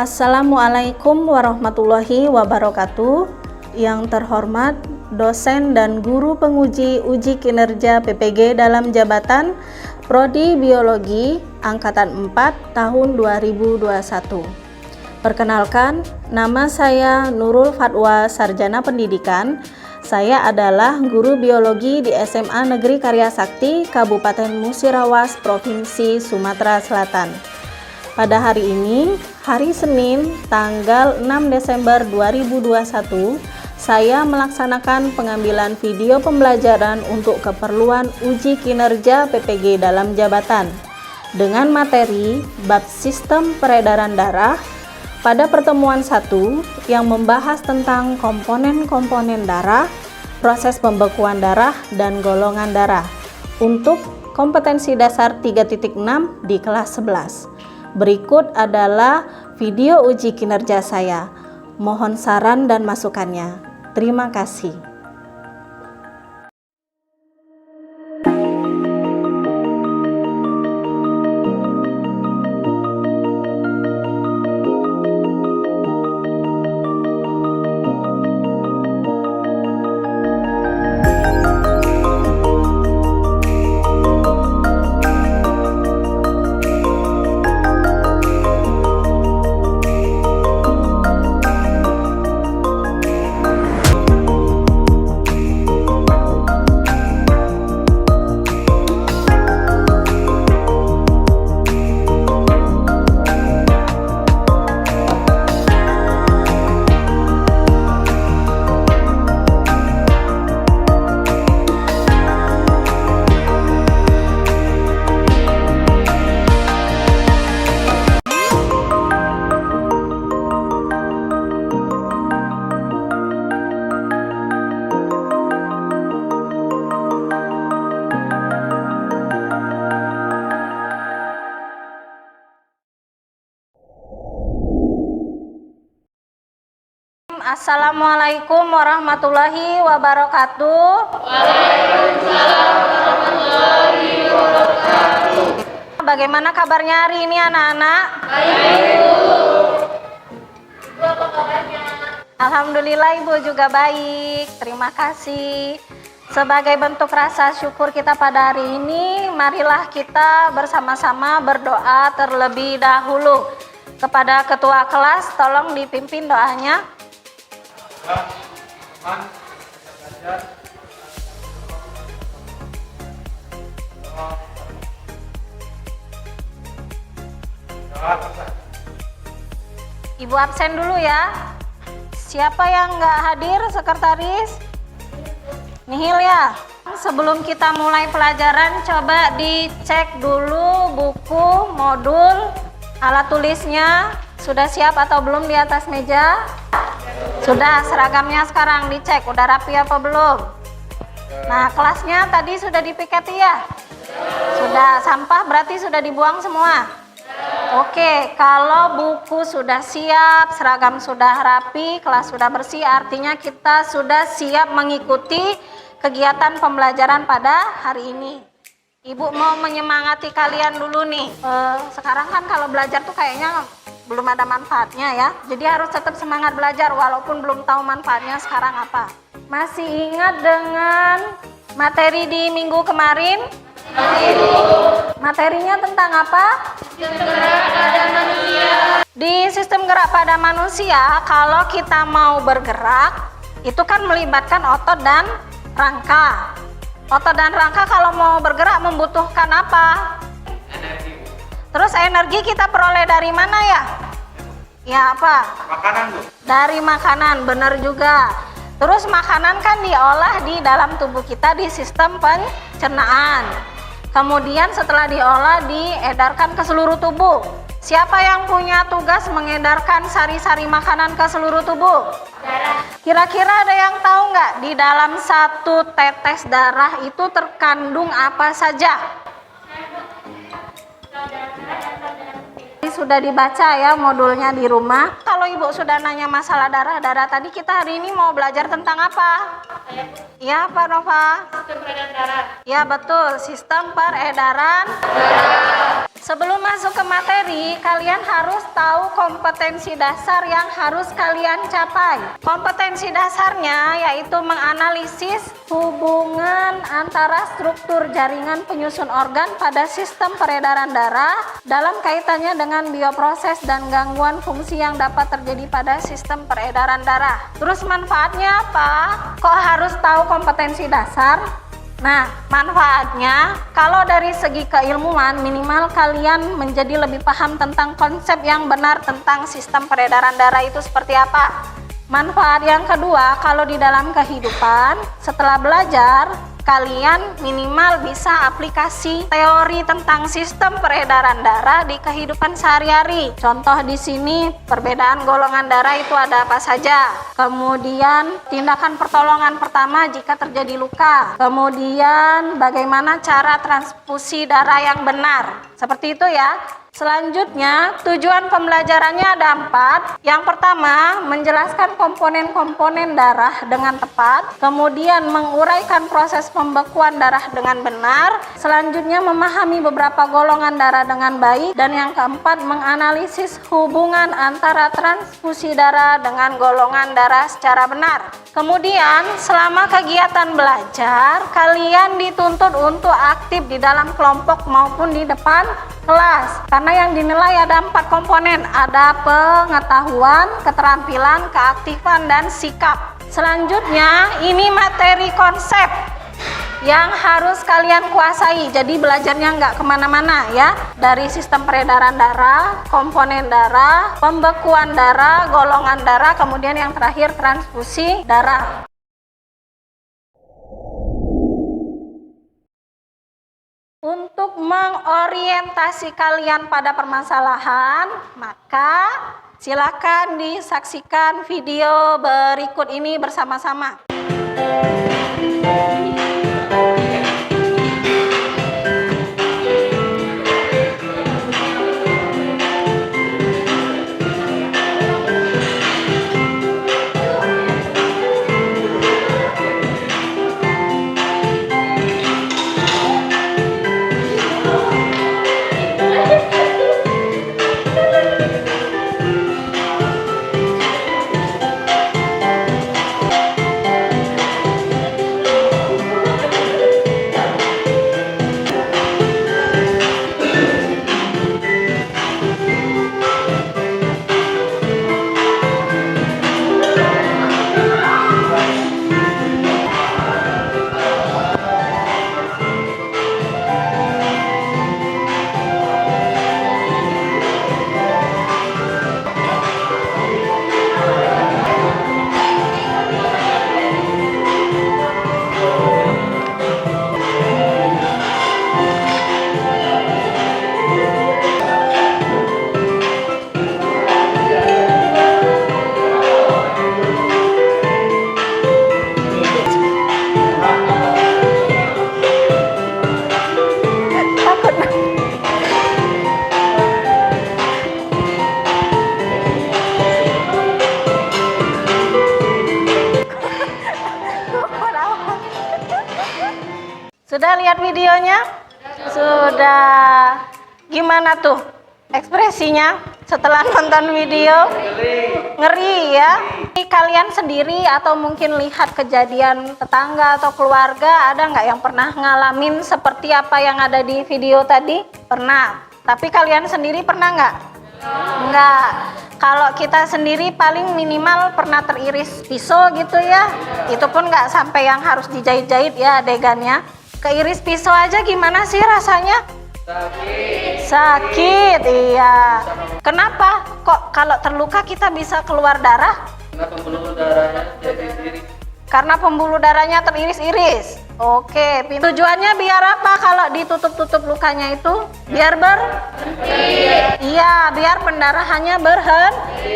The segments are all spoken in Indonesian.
Assalamualaikum warahmatullahi wabarakatuh. Yang terhormat dosen dan guru penguji uji kinerja PPG dalam jabatan Prodi Biologi Angkatan 4 tahun 2021. Perkenalkan, nama saya Nurul Fatwa, Sarjana Pendidikan. Saya adalah guru biologi di SMA Negeri Karya Sakti, Kabupaten Musirawas, Provinsi Sumatera Selatan. Pada hari ini, hari Senin, tanggal 6 Desember 2021, saya melaksanakan pengambilan video pembelajaran untuk keperluan uji kinerja PPG dalam jabatan dengan materi bab sistem peredaran darah pada pertemuan 1 yang membahas tentang komponen-komponen darah, proses pembekuan darah, dan golongan darah untuk kompetensi dasar 3.6 di kelas 11. Berikut adalah video uji kinerja saya. Mohon saran dan masukannya. Terima kasih. Assalamualaikum warahmatullahi wabarakatuh. Waalaikumsalam warahmatullahi wabarakatuh. Bagaimana kabarnya hari ini anak-anak? Baik, Bu. Ibu apa kabarnya? Alhamdulillah Ibu juga baik. Terima kasih. Sebagai bentuk rasa syukur kita pada hari ini, marilah kita bersama-sama berdoa terlebih dahulu. Kepada ketua kelas, tolong dipimpin doanya. Ibu absen dulu ya. Siapa yang nggak hadir, sekretaris? Nihil ya. Sebelum kita mulai pelajaran, coba dicek dulu buku, modul, alat tulisnya. Sudah siap atau belum di atas meja? Sudah, seragamnya sekarang dicek, udah rapi apa belum? Nah, kelasnya tadi sudah dipiketi ya? Sudah, sampah berarti sudah dibuang semua? Oke, kalau buku sudah siap, seragam sudah rapi, kelas sudah bersih, artinya kita sudah siap mengikuti kegiatan pembelajaran pada hari ini. Ibu mau menyemangati kalian dulu nih. Sekarang kan kalau belajar tuh kayaknya belum ada manfaatnya ya. Jadi harus tetap semangat belajar walaupun belum tahu manfaatnya sekarang apa. Masih ingat dengan materi di minggu kemarin? Masih, Bu. Materinya tentang apa? Sistem gerak pada manusia. Di sistem gerak pada manusia, kalau kita mau bergerak, itu kan melibatkan otot dan rangka. Otot dan rangka kalau mau bergerak membutuhkan apa? Energi, Bu. Terus energi kita peroleh dari mana ya? Ya apa? Makanan, Bu. Dari makanan, benar juga. Terus makanan kan diolah di dalam tubuh kita di sistem pencernaan. Kemudian setelah diolah diedarkan ke seluruh tubuh. Siapa yang punya tugas mengedarkan sari-sari makanan ke seluruh tubuh? Darah. Kira-kira ada yang tahu nggak di dalam satu tetes darah itu terkandung apa saja? Sudah dibaca ya modulnya di rumah. Kalau Ibu sudah nanya masalah darah tadi, kita hari ini mau belajar tentang apa? Ya, Pak Nova. Sistem peredaran darah. Ya, betul. Sistem peredaran darah. Sebelum masuk ke materi, kalian harus tahu kompetensi dasar yang harus kalian capai. Kompetensi dasarnya yaitu menganalisis hubungan antara struktur jaringan penyusun organ pada sistem peredaran darah dalam kaitannya dengan bioproses dan gangguan fungsi yang dapat terjadi pada sistem peredaran darah. Terus manfaatnya apa? Kok harus tahu kompetensi dasar? Nah, manfaatnya kalau dari segi keilmuan minimal kalian menjadi lebih paham tentang konsep yang benar tentang sistem peredaran darah itu seperti apa. Manfaat yang kedua, kalau di dalam kehidupan setelah belajar kalian minimal bisa aplikasi teori tentang sistem peredaran darah di kehidupan sehari-hari. Contoh di sini perbedaan golongan darah itu ada apa saja. Kemudian tindakan pertolongan pertama jika terjadi luka. Kemudian bagaimana cara transfusi darah yang benar. Seperti itu ya. Selanjutnya, tujuan pembelajarannya ada 4. Yang pertama, menjelaskan komponen-komponen darah dengan tepat. Kemudian, menguraikan proses pembekuan darah dengan benar. Selanjutnya, memahami beberapa golongan darah dengan baik. Dan yang keempat, menganalisis hubungan antara transfusi darah dengan golongan darah secara benar. Kemudian, selama kegiatan belajar, kalian dituntut untuk aktif di dalam kelompok maupun di depan kelas. Karena yang dinilai ada 4 komponen, ada pengetahuan, keterampilan, keaktifan, dan sikap. Selanjutnya, ini materi konsep yang harus kalian kuasai. Jadi belajarnya nggak kemana-mana ya. Dari sistem peredaran darah, komponen darah, pembekuan darah, golongan darah, kemudian yang terakhir transfusi darah. Untuk mengorientasi kalian pada permasalahan, maka silakan disaksikan video berikut ini bersama-sama. Sudah lihat videonya? Sudah. Gimana tuh ekspresinya setelah nonton video? Ngeri ya. Kalian sendiri atau mungkin lihat kejadian tetangga atau keluarga, ada nggak yang pernah ngalamin seperti apa yang ada di video tadi? Pernah. Tapi kalian sendiri pernah nggak? Enggak. Kalau kita sendiri paling minimal pernah teriris pisau gitu ya. Itu pun nggak sampai yang harus dijahit-jahit ya adegannya. Keiris pisau aja gimana sih rasanya? Sakit, iya. Kenapa? Kok kalau terluka kita bisa keluar darah? Karena pembuluh darahnya teriris-iris. Oke, tujuannya biar apa kalau ditutup-tutup lukanya itu? Biar Iya, biar pendarahannya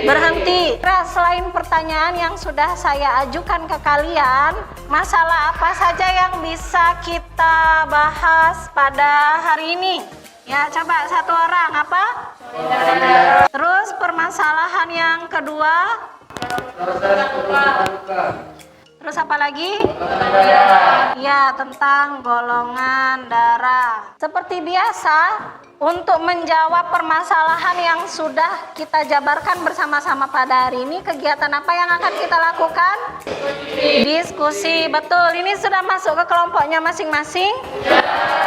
berhenti. Nah, selain pertanyaan yang sudah saya ajukan ke kalian, masalah apa saja yang bisa kita bahas pada hari ini? Ya, coba satu orang apa? Terus permasalahan yang kedua? Terus apa lagi? Ya, tentang golongan darah. Seperti biasa, Untuk menjawab permasalahan yang sudah kita jabarkan bersama-sama pada hari ini, kegiatan apa yang akan kita lakukan? Diskusi, betul. Ini sudah masuk ke kelompoknya masing-masing?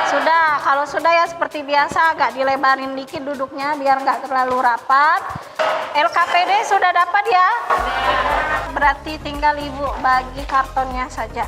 Sudah. Kalau sudah ya seperti biasa, agak dilebarin dikit duduknya biar nggak terlalu rapat. LKPD sudah dapat ya? Berarti tinggal Ibu bagi kartonnya saja.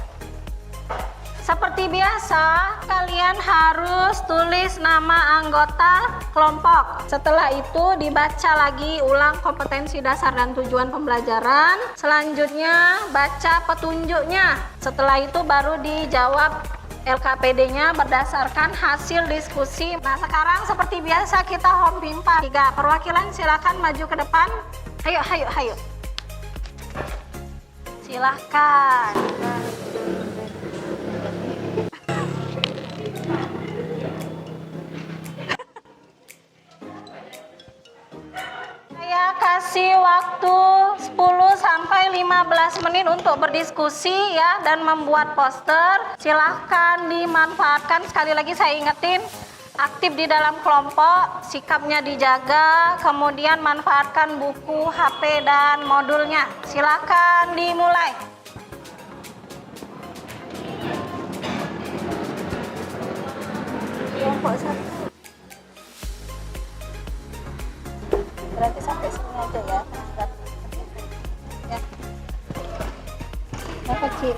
Seperti biasa, kalian harus tulis nama anggota kelompok. Setelah itu dibaca lagi ulang kompetensi dasar dan tujuan pembelajaran. Selanjutnya baca petunjuknya. Setelah itu baru dijawab LKPD-nya berdasarkan hasil diskusi. Nah, sekarang seperti biasa kita home pimpa. 3 perwakilan silakan maju ke depan. Ayo. Silakan. Saya kasih waktu 10 sampai 15 menit untuk berdiskusi ya dan membuat poster. Silahkan dimanfaatkan. Sekali lagi saya ingetin, aktif di dalam kelompok, sikapnya dijaga, kemudian manfaatkan buku, HP dan modulnya. Silahkan dimulai. Kelompok 1. Berarti sampai sini aja ya. Ya. Yang kecil.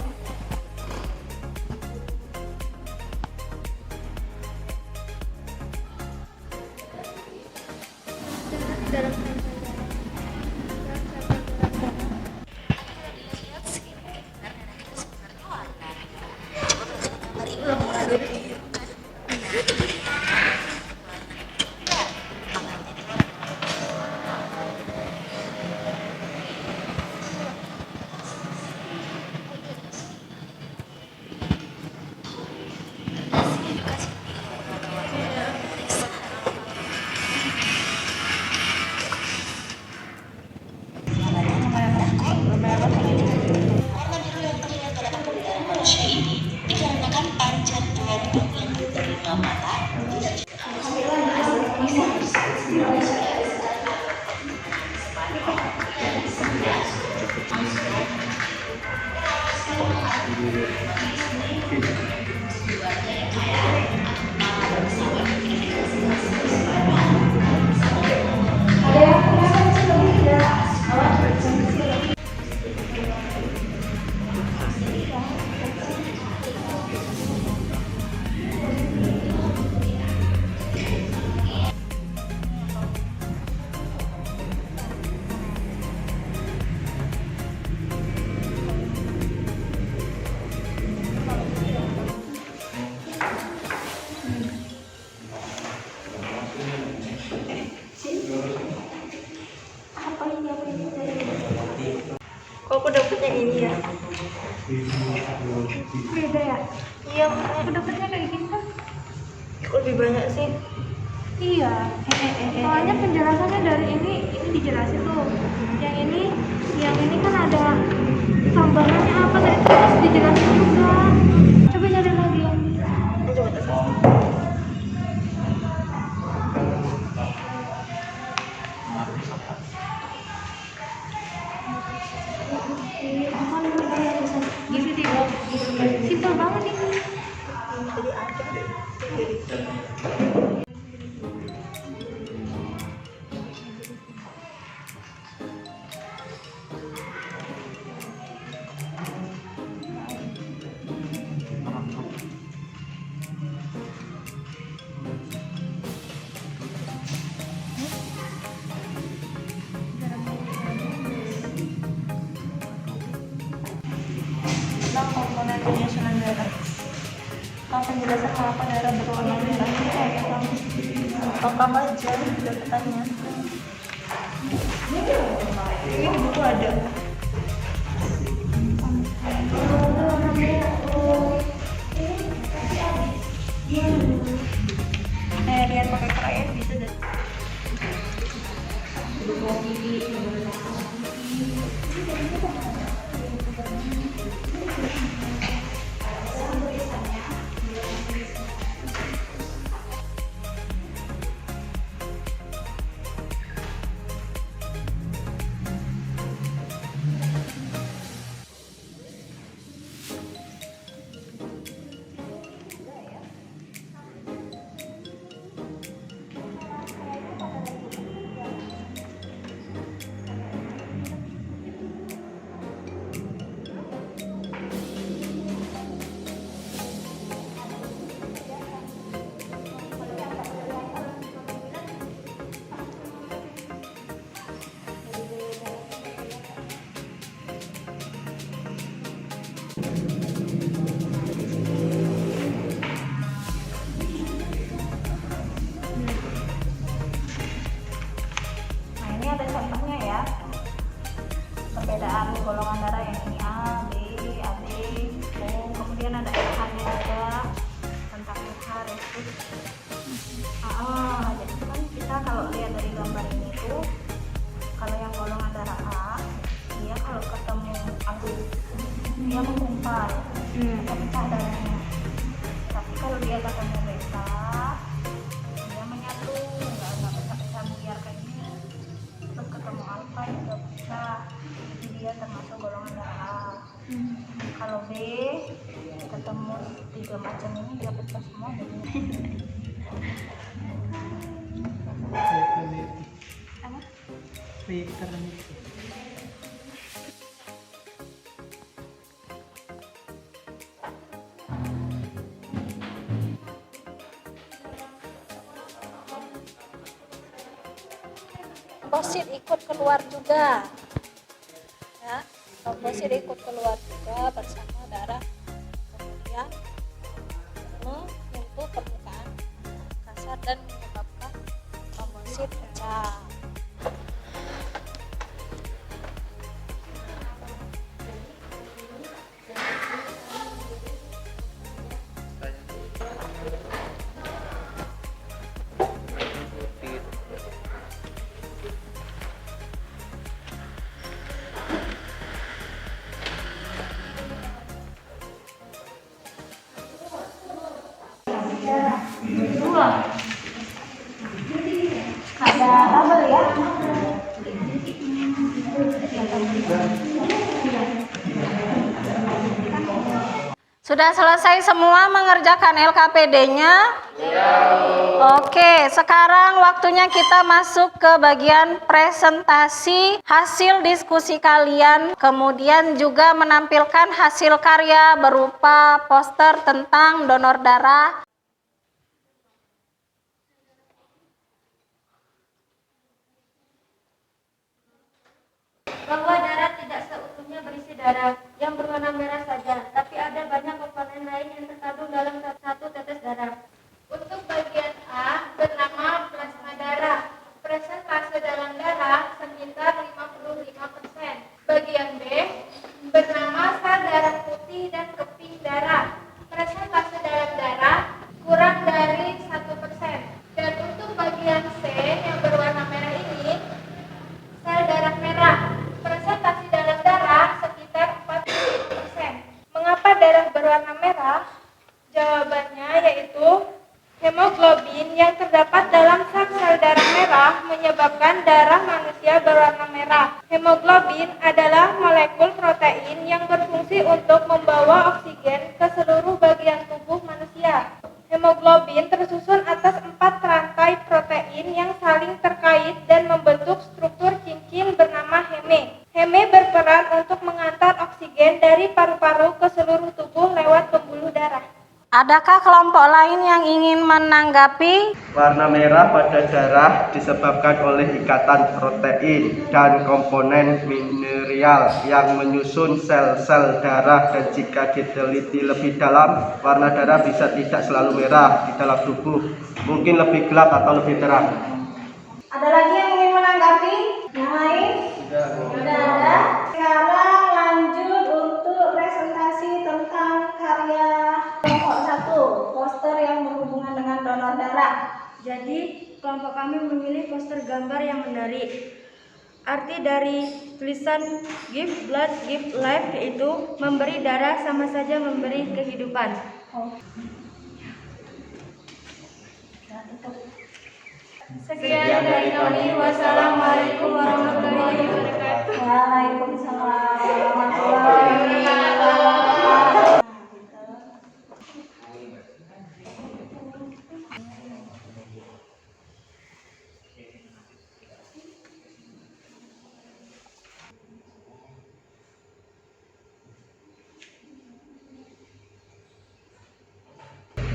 Kok aku dapetnya ini ya? Beda ya? Iya, aku dapetnya kayak gitu. Kok lebih banyak sih? Iya. Soalnya penjelasannya dari ini dijelasin tuh. Yang ini kan ada tambahannya apa tadi terus dijelasin juga. Coba nyari lagi yang ini. Coba tes. Simpel banget ini. Jadi ada. Komponen penyusunan darah. Penjelasan kenapa darah berwarna merah itu kayak apa aja dapatannya. Ini buku ada. Lihat pakai krayon bisa deh. dia ketemu beta, dia menyatu, nggak pecah-pecah buyar kayak gini. Terus ketemu alfa juga bisa, jadi dia termasuk golongan darah A. Kalau B ketemu 3 macam ini dia pecah semua jadi apa? Trombosit ikut keluar juga. Ya, trombosit ikut keluar juga bersama darah, kemudian menyentuh permukaan kasar dan menyebabkan trombosit pecah. ada label ya. Sudah selesai semua mengerjakan LKPD-nya? Oke, sekarang waktunya kita masuk ke bagian presentasi hasil diskusi kalian, kemudian juga menampilkan hasil karya berupa poster tentang donor darah. Bahwa darah tidak seutuhnya berisi darah yang berwarna merah saja, tapi ada banyak komponen lain yang terkandung dalam satu tetes darah. Untuk bagian A bernama plasma darah. Persentase dalam darah sekitar 55%. Bagian B bernama sel darah putih dan keping darah. Persentase dalam darah kurang dari 1%. Dan untuk bagian C yang berwarna merah ini sel darah merah. Persentase dalam darah sekitar 45%. Mengapa darah berwarna merah? Jawabannya yaitu hemoglobin yang terdapat dalam sel darah merah menyebabkan darah manusia berwarna merah. Hemoglobin adalah molekul protein yang berfungsi untuk membawa oksigen ke seluruh bagian tubuh manusia. Hemoglobin tersusun atas 4 rantai protein yang saling terkait dan membentuk struktur cincin bernama heme. Heme berperan untuk mengantar oksigen dari paru-paru ke seluruh tubuh lewat pembuluh darah. Adakah kelompok lain yang ingin menanggapi? Warna merah pada darah disebabkan oleh ikatan protein dan komponen mineral yang menyusun sel-sel darah, dan jika diteliti lebih dalam, warna darah bisa tidak selalu merah di dalam tubuh, mungkin lebih gelap atau lebih terang. Ada lagi yang ingin menanggapi? Yang lain? Sudah ada. Sekarang lanjut untuk presentasi tentang karya kelompok 1, poster yang berhubungan dengan donor darah. Jadi, kelompok kami memilih poster gambar yang menarik. Arti dari tulisan Give Blood, Give Life yaitu memberi darah sama saja memberi kehidupan. Sekian dari kami. Wassalamualaikum warahmatullahi wabarakatuh. Waalaikumsalam warahmatullahi wabarakatuh.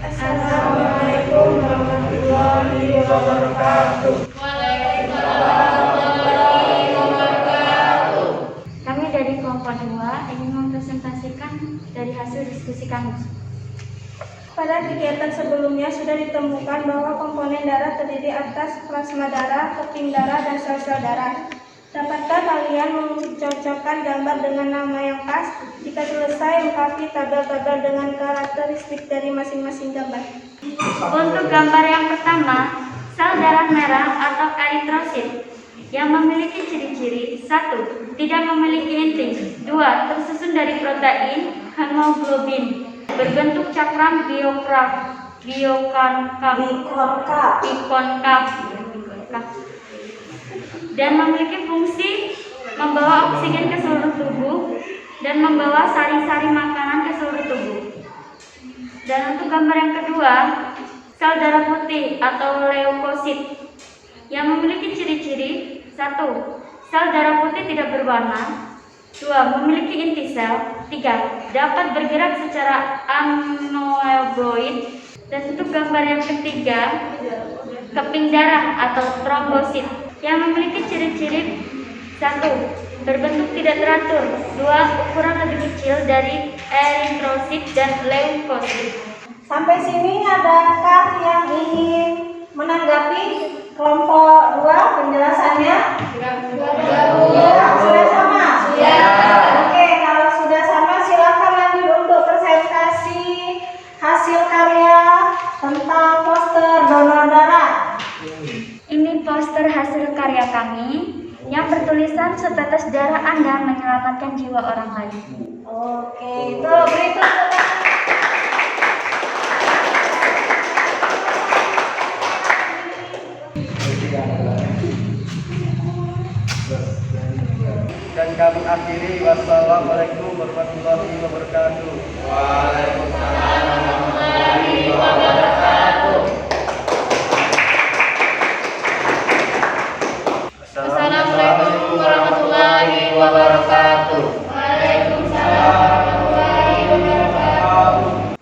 Assalamualaikum warahmatullahi wabarakatuh. Kami dari kelompok 2 ingin mempresentasikan dari hasil diskusi kami. Pada kegiatan sebelumnya sudah ditemukan bahwa komponen darah terdiri atas plasma darah, keping darah, dan sel-sel darah. Dapatkah kalian mencocokkan gambar dengan nama yang pas? Jika selesai, lengkapi tabel-tabel dengan karakteristik dari masing-masing gambar. Untuk gambar yang pertama, sel darah merah atau eritrosit yang memiliki ciri-ciri: 1. Tidak memiliki inti. 2. Tersusun dari protein hemoglobin berbentuk cakram biograf. bikonkaf dan memiliki fungsi membawa oksigen ke seluruh tubuh dan membawa sari-sari makanan ke seluruh tubuh. Dan untuk gambar yang kedua, sel darah putih atau leukosit yang memiliki ciri-ciri: 1. Sel darah putih tidak berwarna. 2. Memiliki inti sel. 3. Dapat bergerak secara amoeboid. Dan untuk gambar yang ketiga, keping darah atau trombosit yang memiliki ciri-ciri: 1. Berbentuk tidak teratur. 2. Ukuran lebih kecil dari eritrosit dan leukosit. Sampai sini adakah yang ingin menanggapi kelompok 2 penjelasannya? Sudah sama? Oke, kalau sudah sama silakan lanjut untuk presentasi hasil karya tentang poster donor darah. Ini poster hasil karya kami yang bertulisan setetes darah Anda menyelamatkan jiwa orang lain. Oke, itu berikut. Dan kami akhiri, wassalamualaikum warahmatullahi wabarakatuh. Waalaikumsalam warahmatullahi wabarakatuh. Assalamualaikum warahmatullahi wabarakatuh. Waalaikumsalam warahmatullahi wabarakatuh.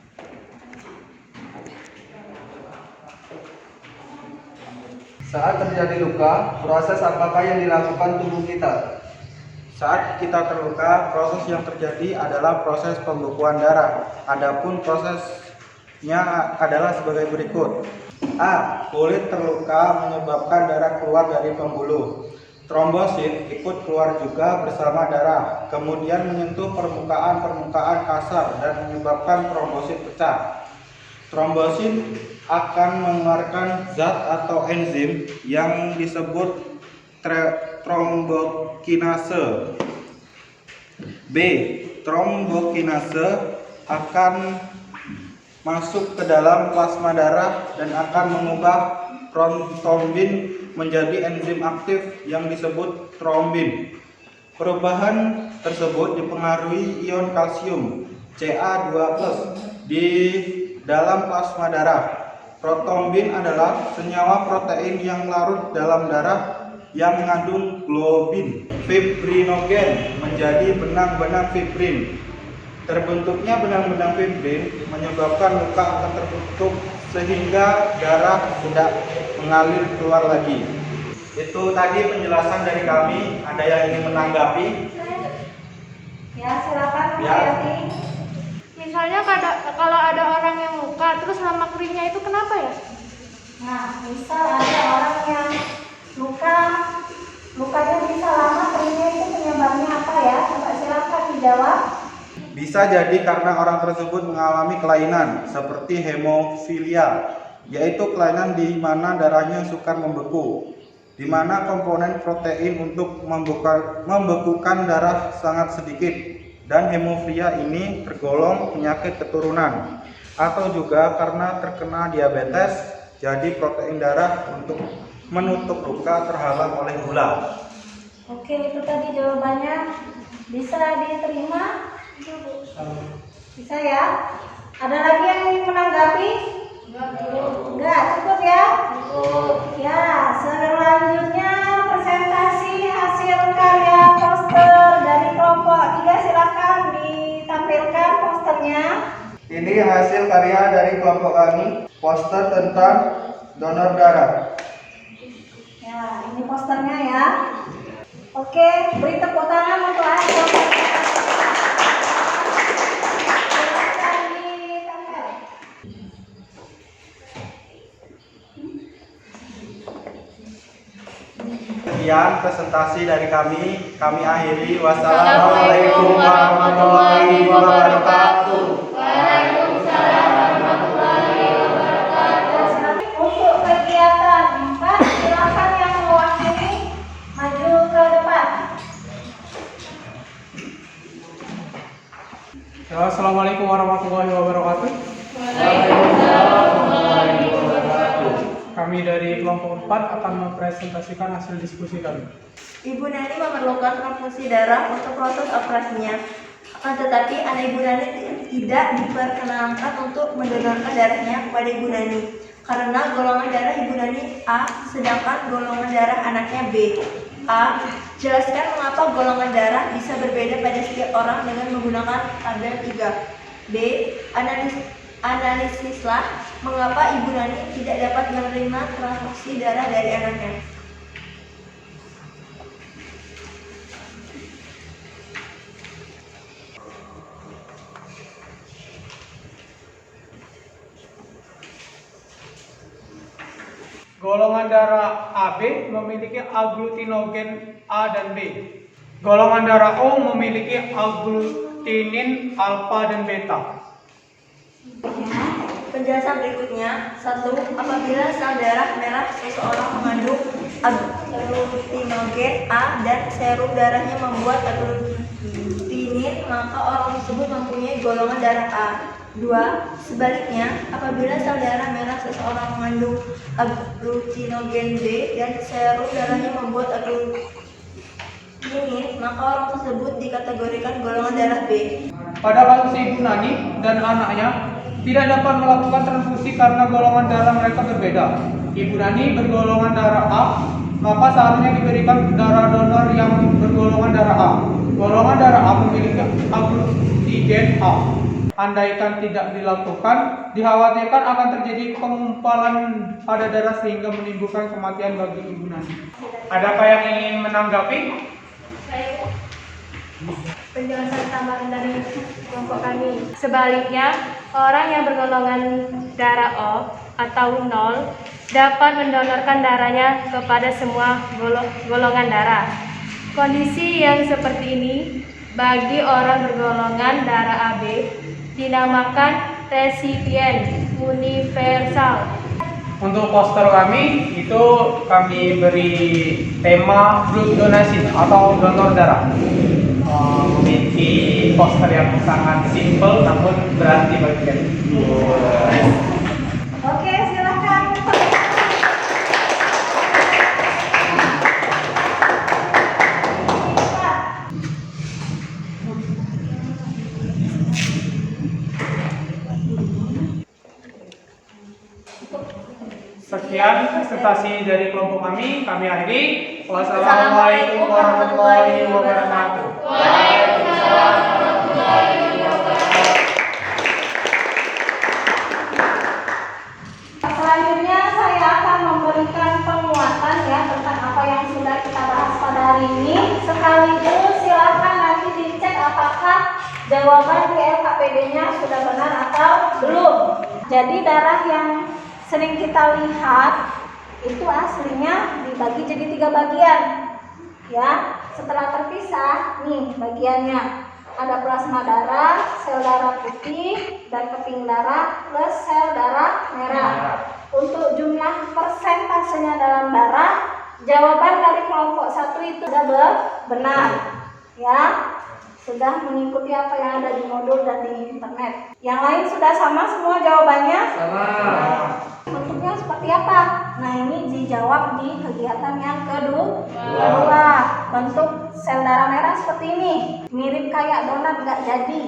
Saat terjadi luka, proses apakah yang dilakukan tubuh kita? Saat kita terluka, proses yang terjadi adalah proses pembekuan darah. Adapun prosesnya adalah sebagai berikut. A. Kulit terluka menyebabkan darah keluar dari pembuluh. Trombosit ikut keluar juga bersama darah, kemudian menyentuh permukaan kasar dan menyebabkan trombosit pecah. Trombosit akan mengeluarkan zat atau enzim yang disebut trombokinase. B. Trombokinase akan masuk ke dalam plasma darah dan akan mengubah protombin menjadi enzim aktif yang disebut trombin. Perubahan tersebut dipengaruhi ion kalsium Ca2+ di dalam plasma darah. Protombin adalah senyawa protein yang larut dalam darah yang mengandung globin. Fibrinogen menjadi benang-benang fibrin. Terbentuknya benang-benang fibrin menyebabkan luka akan tertutup sehingga darah tidak mengalir keluar lagi. Itu tadi penjelasan dari kami. Ada yang ingin menanggapi? Ya, silakan Mas Ya. Yati. Misalnya kalau ada orang yang luka, terus lama keringnya itu kenapa ya? Nah, misal ada orang yang lukanya bisa lama keringnya, itu penyebabnya apa ya? Coba silakan dijawab. Bisa jadi karena orang tersebut mengalami kelainan seperti hemofilia, yaitu kelainan di mana darahnya sukar membeku, di mana komponen protein untuk membekukan darah sangat sedikit, dan hemofilia ini tergolong penyakit keturunan, atau juga karena terkena diabetes, jadi protein darah untuk menutup luka terhalang oleh gula. Oke, itu tadi jawabannya. Bisa diterima? Bisa ya? Ada lagi yang ingin menanggapi? Enggak, cukup ya? Ya, selanjutnya presentasi hasil karya poster dari kelompok 3. Silakan ditampilkan posternya. Ini hasil karya dari kelompok kami, poster tentang donor darah. Ya, ini posternya ya. Oke, beri tepuk tangan untuk hasil. Silakan ditempel. Sekian presentasi dari kami akhiri. Wassalamualaikum warahmatullahi wabarakatuh. Untuk kegiatan 4, silakan yang mewakili maju ke depan. Assalamualaikum warahmatullahi wabarakatuh. kelompok 4 akan mempresentasikan hasil diskusi kami. Ibu Nani memerlukan transfusi darah untuk proses operasinya. Akan tetapi anak Ibu Nani tidak diperkenankan untuk mendonorkan darahnya kepada Ibu Nani karena golongan darah Ibu Nani A, sedangkan golongan darah anaknya B. A. Jelaskan mengapa golongan darah bisa berbeda pada setiap orang dengan menggunakan tabel 3. B. Analisislah mengapa Ibu Nani tidak dapat menerima transfusi darah dari anaknya. Golongan darah AB memiliki aglutinogen A dan B. Golongan darah O memiliki aglutinin alfa dan beta. Penjelasan berikutnya. 1. Apabila sel darah merah seseorang mengandung aglutinogen A dan serum darahnya membuat aglutinin, maka orang tersebut mempunyai golongan darah A. 2. Sebaliknya, apabila sel darah merah seseorang mengandung aglutinogen B dan serum darahnya membuat aglutinin, maka orang tersebut dikategorikan golongan darah B. Pada kasus Ibu Nani dan anaknya tidak dapat melakukan transfusi karena golongan darah mereka berbeda. Ibu Nani bergolongan darah A, maka seharusnya diberikan darah donor yang bergolongan darah A. Golongan darah A memiliki aglutinogen A. Andaikan tidak dilakukan, dikhawatirkan akan terjadi pengumpalan pada darah sehingga menimbulkan kematian bagi Ibu Nani. Adakah yang ingin menanggapi? Penjelasan tambahan dari kelompok kami. Sebaliknya, orang yang bergolongan darah O atau 0 dapat mendonorkan darahnya kepada semua golongan darah. Kondisi yang seperti ini bagi orang bergolongan darah AB dinamakan resipien universal. Untuk poster kami itu kami beri tema blood donation atau donor darah. Memiliki poster yang sangat simpel namun berarti bagi kita. Oke, silakan. Sekian presentasi dari kelompok kami akhiri. Wassalamualaikum warahmatullahi wabarakatuh. Waalaikumsalam warahmatullahi wabarakatuh. Selanjutnya saya akan memberikan penguatan ya tentang apa yang sudah kita bahas pada hari ini. Sekaligus silakan nanti dicek apakah jawaban di LKPD-nya sudah benar atau belum. Jadi darah yang sering kita lihat itu aslinya dibagi jadi 3 bagian ya. Setelah terpisah nih bagiannya ada plasma darah, sel darah putih, dan keping darah plus sel darah merah. Untuk jumlah persentasenya dalam darah, jawaban dari kelompok 1 itu sudah benar ya, sudah mengikuti apa yang ada di modul dan di internet. Yang lain sudah sama semua jawabannya? Sama. Bentuknya seperti apa? Nah, ini dijawab di kegiatan yang kedua. Bentuk sel darah merah seperti ini, mirip kayak donat nggak jadi.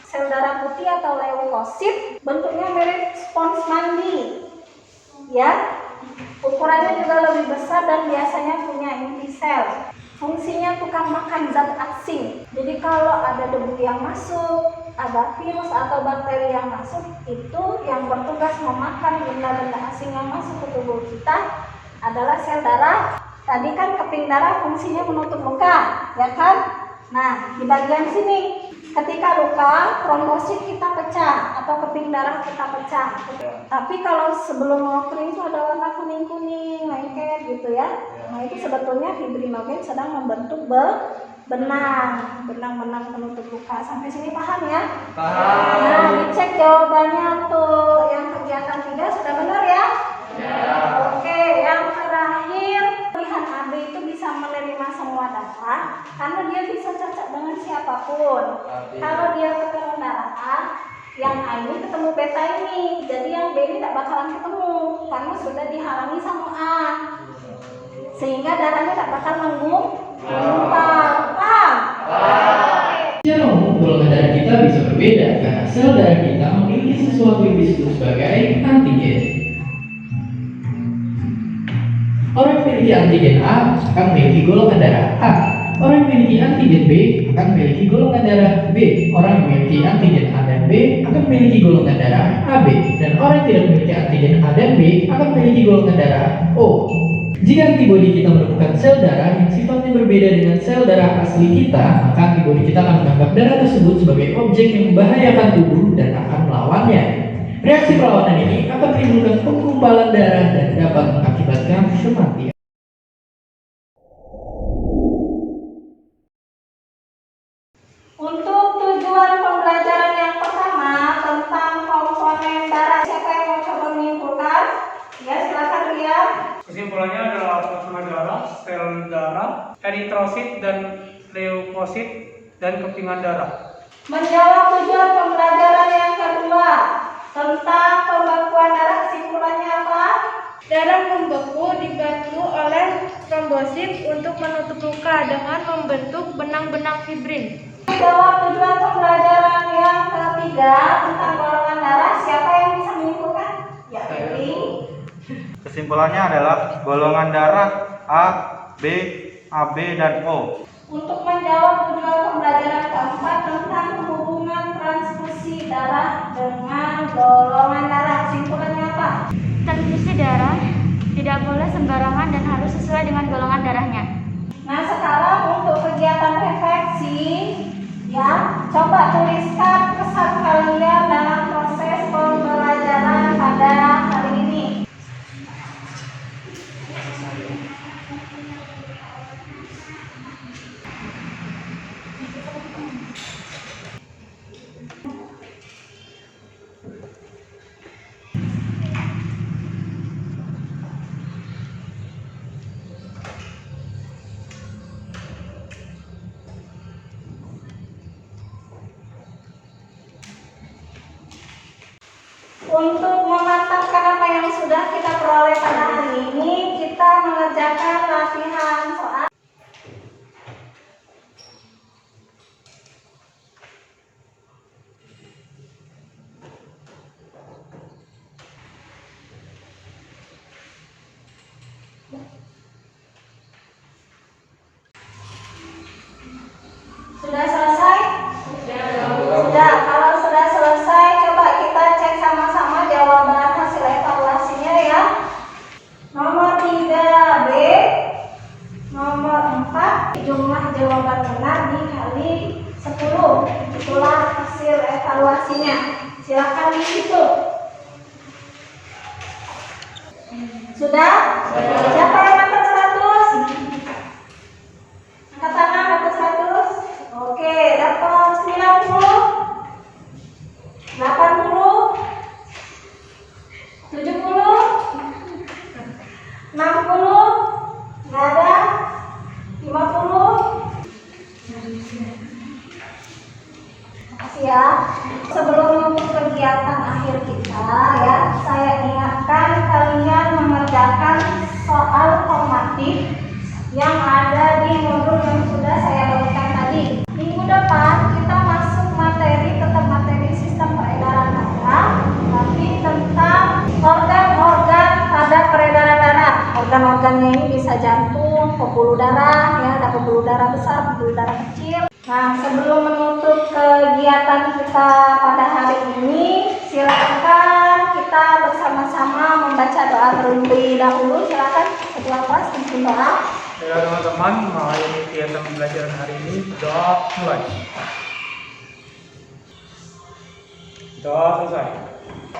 Sel darah putih atau leukosit bentuknya mirip spons mandi ya, ukurannya juga lebih besar dan biasanya punya inti sel. Fungsinya tukang makan zat asing. Jadi kalau ada debu yang masuk, ada virus atau bakteri yang masuk, itu yang bertugas memakan benda-benda asing yang masuk ke tubuh kita adalah sel darah. Tadi kan keping darah fungsinya menutup luka, ya kan? Nah, di bagian sini ketika luka, trombosit kita pecah atau keping darah kita pecah. Tapi kalau sebelum mau kering itu ada warna kuning-kuning, lengket gitu ya. Nah, itu sebetulnya fibrinogen sedang membentuk benang penutup luka. Sampai sini paham ya? Paham. Nah, dicek jawabannya tuh. Yang kegiatan 3 sudah benar ya? Ya. Oke, yang terakhir, pilihan AB itu bisa menerima semua data karena dia bisa cocok dengan siapapun. Kalau dia ketemu darah A, yang A ini ketemu beta ini, jadi yang B ini tidak bakalan ketemu karena sudah dihalangi sama A, sehingga darahnya tak bakal menggumpal. Paham? Secara umum, golongan darah kita bisa berbeda karena sel darah kita memiliki sesuatu yang disebut sebagai antigen. Orang yang memiliki antigen A akan memiliki golongan darah A. Orang yang memiliki antigen B akan memiliki golongan darah B. Orang yang memiliki antigen A dan B akan memiliki golongan darah AB. Dan orang yang tidak memiliki antigen A dan B akan memiliki golongan darah O. Jika antibodi kita menemukan sel darah yang sifatnya berbeda dengan sel darah asli kita, maka antibodi kita akan menganggap darah tersebut sebagai objek yang membahayakan tubuh dan akan melawannya. Reaksi perlawanan ini akan menimbulkan penggumpalan darah dan dapat mengakibatkan kematian. Untuk tujuan pembelajaran yang pertama tentang komponen darah, siapa yang mau coba menyimpulkan? Ya, silakan lihat. Kesimpulannya adalah plasma darah, sel darah, eritrosit dan leukosit, dan kepingan darah. Menjawab tujuan pembelajaran yang kedua tentang pembekuan darah, kesimpulannya apa? Darah membeku dibantu oleh trombosit untuk menutup luka dengan membentuk benang-benang fibrin. Menjawab tujuan pembelajaran yang ketiga tentang golongan darah, siapa yang bisa menyimpulkan? Ya, pilih. Kesimpulannya adalah golongan darah A, B, AB, dan O. Untuk menjawab tujuan pembelajaran keempat tentang hubungan transfusi darah dengan golongan darah, kesimpulannya apa? Transfusi darah tidak boleh sembarangan dan harus sesuai dengan golongan darahnya. Nah, sekarang untuk kegiatan refleksi, ya, coba tuliskan kesan kalian dalam proses pembelajaran pada hari ini. Untuk memantapkan apa yang sudah kita peroleh pada hari ini, kita mengerjakan latihan soal. Sudah selesai? Sudah. Kalau sudah selesai, coba kita cek sama-sama jawaban hasil evaluasinya ya. Nomor 3B, nomor 4, jumlah jawaban benar dikali 10. Itulah hasil evaluasinya. Silakan di situ. Sudah? Siapa yang dapat 100? Angkat tangan, dapat 100? Oke, dapat 90, 80, 70, 60, nggak ada, 50. Makasih ya. Sebelum menutup kegiatan akhir kita ya, saya ingatkan kalian mengerjakan soal formatif yang ada di modul yang sudah saya bagikan tadi. Minggu depan kita masuk materi, tetap materi sistem peredaran darah, tapi tentang organ-organ pada peredaran darah. Organ-organnya ini bisa jantung, pembuluh darah, ya, ada pembuluh darah besar, pembuluh darah kecil. Nah, sebelum menutup kegiatan kita pada hari ini, silakan kita bersama-sama membaca doa terlebih dahulu. Silakan ketua kelas pimpin doa. Ya teman-teman, mengakhiri kegiatan pembelajaran hari ini, doa mulai. Doa selesai.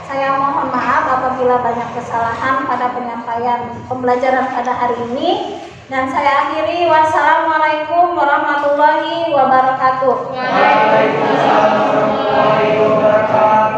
Saya mohon maaf apabila banyak kesalahan pada penyampaian pembelajaran pada hari ini. Dan saya akhiri, wassalamualaikum warahmatullahi wabarakatuh. Waalaikumsalam warahmatullahi wabarakatuh.